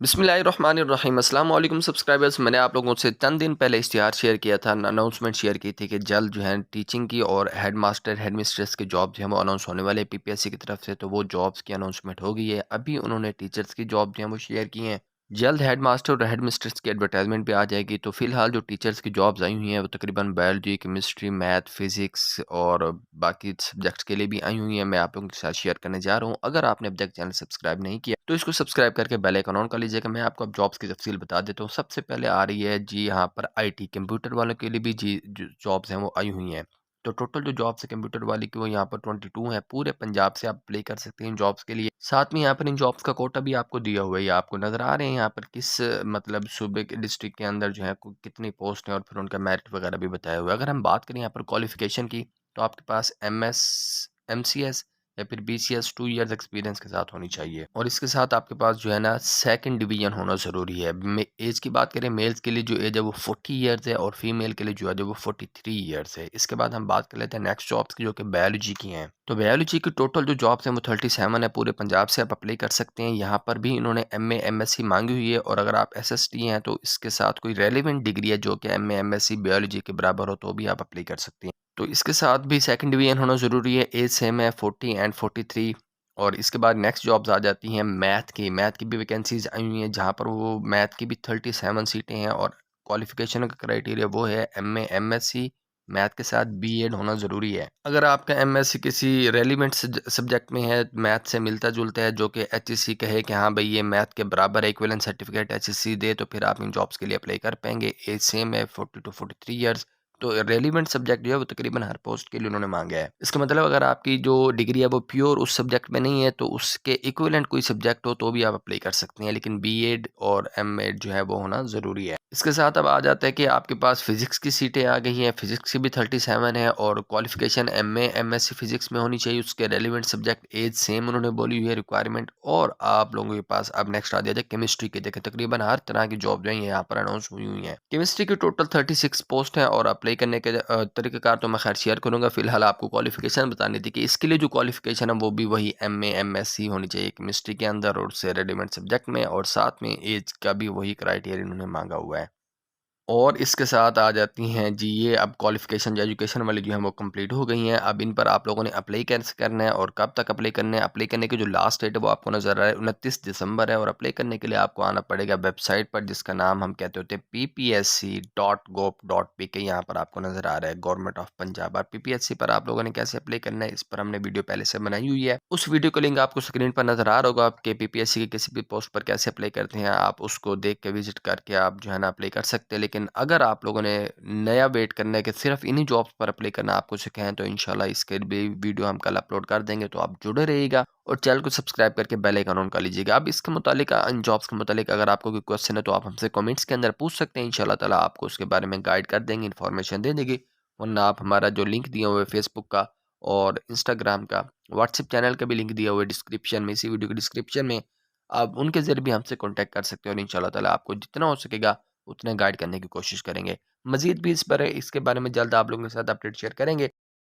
बिस्मिल्लाहिर्रहमानिर्रहीम अस्सलाम वालेकुम सब्सक्राइबर्स। मैंने आप लोगों से चंद दिन पहले इश्तिहार शेयर किया था, अनाउंसमेंट शेयर की थी कि जल्द जो है टीचिंग की और हेड मास्टर हेड मिस्ट्रेस के जॉब जो है वो अनाउंस होने वाले पीपीएससी की तरफ से। तो वो जॉब्स की अनाउंसमेंट हो गई है। अभी उन्होंने टीचर्स की जॉब जो है वो शेयर की हैं। जल्द हेड मास्टर और हेड मिस्ट्रेस की एडवर्टाइजमेंट भी आ जाएगी। तो फिलहाल जो टीचर्स की जॉब्स आई हुई हैं वो तकरीबन बायोलॉजी, केमिस्ट्री, मैथ, फिजिक्स और बाकी सब्जेक्ट्स के लिए भी आई हुई हैं। मैं आप लोगों के साथ शेयर करने जा रहा हूँ। अगर आपने अब तक चैनल सब्सक्राइब नहीं किया तो इसको सब्सक्राइब करके बेल आइकन ऑन कर लीजिएगा। मैं आपको अब जॉब्स की तफसील बता देता हूँ। सबसे पहले आ रही है जी यहाँ पर आईटी कंप्यूटर वालों के लिए भी जी जो जॉब्स हैं वो आई हुई हैं। तो टोटल जो जॉब्स है कंप्यूटर वाली की वो यहाँ पर 22 है। पूरे पंजाब से आप अप्लाई कर सकते हैं इन जॉब्स के लिए। साथ में यहाँ पर इन जॉब्स का कोटा भी आपको दिया हुआ है। ये आपको नजर आ रहे हैं यहाँ पर किस मतलब सूबे के डिस्ट्रिक्ट के अंदर जो है कितनी पोस्ट है और फिर उनका मेरिट वगैरह भी बताया हुआ है। अगर हम बात करें यहाँ पर क्वालिफिकेशन की तो आपके पास एमसीएस या फिर बीसीएस 2 इयर्स एक्सपीरियंस के साथ होनी चाहिए और इसके साथ आपके पास जो है ना सेकंड डिवीजन होना ज़रूरी है। एज की बात करें मेल्स के लिए जो एज है वो 40 इयर्स है और फीमेल के लिए जो है वो 43 इयर्स है। इसके बाद हम बात कर लेते हैं नेक्स्ट जॉब्स की जो कि बायोलॉजी की हैं। तो बायोलॉजी की टोटल जो जॉब्स हैं वो 37 है। पूरे पंजाब से आप अप्लाई कर सकते हैं। यहाँ पर भी इन्होंने एमए एमएससी मांगी हुई है और अगर आप एसएसटी हैं तो इसके साथ कोई रेलिवेंट डिग्री है जो कि एमए एमएससी बायोलॉजी के बराबर हो तो भी आप अप्लाई कर सकते हैं। तो इसके साथ भी सेकंड डिवीजन होना ज़रूरी है। एज सेम है 40 एंड 43। और इसके बाद नेक्स्ट जॉब्स आ जाती हैं मैथ की। मैथ की भी वैकेंसीज आई हुई हैं जहाँ पर वो मैथ की भी 37 सीटें हैं और क्वालिफिकेशन का क्राइटेरिया वो है एमए एमएससी मैथ के साथ बीएड होना ज़रूरी है। अगर आपका एमएससी किसी रेलिवेंट सब्जेक्ट में है, मैथ से मिलता जुलता है, जो कि एचएससी कहे कि हाँ भाई ये मैथ के बराबर है, इक्विवेलेंट सर्टिफिकेट एचएससी दे, तो फिर आप इन जॉब्स के लिए अप्लाई कर पाएंगे। एज सेम है 40 टू 43 ईयर्स। तो रेलिवेंट सब्जेक्ट जो है वो तकरीबन हर पोस्ट के लिए उन्होंने मांगा है। इसका मतलब अगर आपकी जो डिग्री है वो प्योर उस सब्जेक्ट में नहीं है तो उसके इक्विवेलेंट कोई सब्जेक्ट हो तो भी आप अप्लाई कर सकते हैं, लेकिन बीएड और एमएड जो है वो होना ज़रूरी है। इसके साथ अब आ जाता है कि आपके पास फिजिक्स की सीटें आ गई हैं। फिजिक्स की भी 37 है और क्वालिफिकेशन एमए एमएससी फिजिक्स में होनी चाहिए। उसके रेलिवेंट सब्जेक्ट एज सेम उन्होंने बोली हुई है रिक्वायरमेंट। और आप लोगों के पास अब नेक्स्ट आ जाता है केमिस्ट्री की। देखें तकरीबन हर तरह की जॉब जो है यहाँ पर अनाउंस हुई हुई है। केमिस्ट्री की टोटल 36 पोस्ट है और अप्लाई करने के तरीक़ेकार तो मैं खैर शेयर करूँगा। फिलहाल आपको क्वालिफिकेशन बतानी थी कि इसके लिए जो क्वालिफिकेशन है वो भी वही एमए एमएससी होनी चाहिए केमिस्ट्री के अंदर और उससे रेलिवेंट सब्जेक्ट में, और साथ में एज का भी वही क्राइटेरिया इन्होंने मांगा हुआ है। और इसके साथ आ जाती हैं जी ये अब क्वालिफ़िकेशन जो एजुकेशन वाली जो है वो कंप्लीट हो गई हैं। अब इन पर आप लोगों ने अप्लाई कैसे करना है और कब तक अप्लाई करना है। अप्लाई करने की जो लास्ट डेट है वो आपको नज़र आ रहा है 29 दिसंबर है और अप्लाई करने के लिए आपको आना पड़ेगा वेबसाइट पर जिसका नाम हम कहते होते हैं ppsc.gov.pk। यहाँ पर आपको नज़र आ रहा है गवर्नमेंट ऑफ पंजाब। और पीपीएससी पर आप लोगों ने कैसे अप्लाई करना है इस पर हमने वीडियो पहले से बनाई हुई है। उस वीडियो का लिंक आपको स्क्रीन पर नज़र आ रहा होगा। आपके पीपीएससी की किसी भी पोस्ट पर कैसे अप्लाई करते हैं आप उसको देख के विजिट करके आप जो है ना अप्लाई कर सकते हैं। लेकिन अगर आप लोगों ने नया वेट करना है कि सिर्फ इन्हीं जॉब्स पर अप्लाई करना आपको सिखाएं तो इंशाल्लाह इसके भी वीडियो हम कल अपलोड कर देंगे। तो आप जुड़े रहिएगा और चैनल को सब्सक्राइब करके बेल आइकन ऑन कर लीजिएगा। अब इसके मुतालिक इन जॉब्स के मुतालिक अगर आपको कोई क्वेश्चन है तो आप हमसे कमेंट्स के अंदर पूछ सकते हैं। इंशाल्लाह ताला आपको उसके बारे में गाइड कर देंगे, इन्फॉर्मेशन दे देंगे। वरना आप हमारा जो लिंक दिया हुआ है फेसबुक का और इंस्टाग्राम का, व्हाट्सएप चैनल का भी लिंक दिया हुआ है डिस्क्रिप्शन में, इसी वीडियो के डिस्क्रिप्शन में, आप उनके ज़रिए भी हमसे कॉन्टैक्ट कर सकते हैं और इंशाल्लाह ताला आपको जितना हो सकेगा उतना गाइड करने की कोशिश करेंगे। मज़ीद भी इसके बारे में जल्द आप लोगों के साथ अपडेट शेयर करेंगे।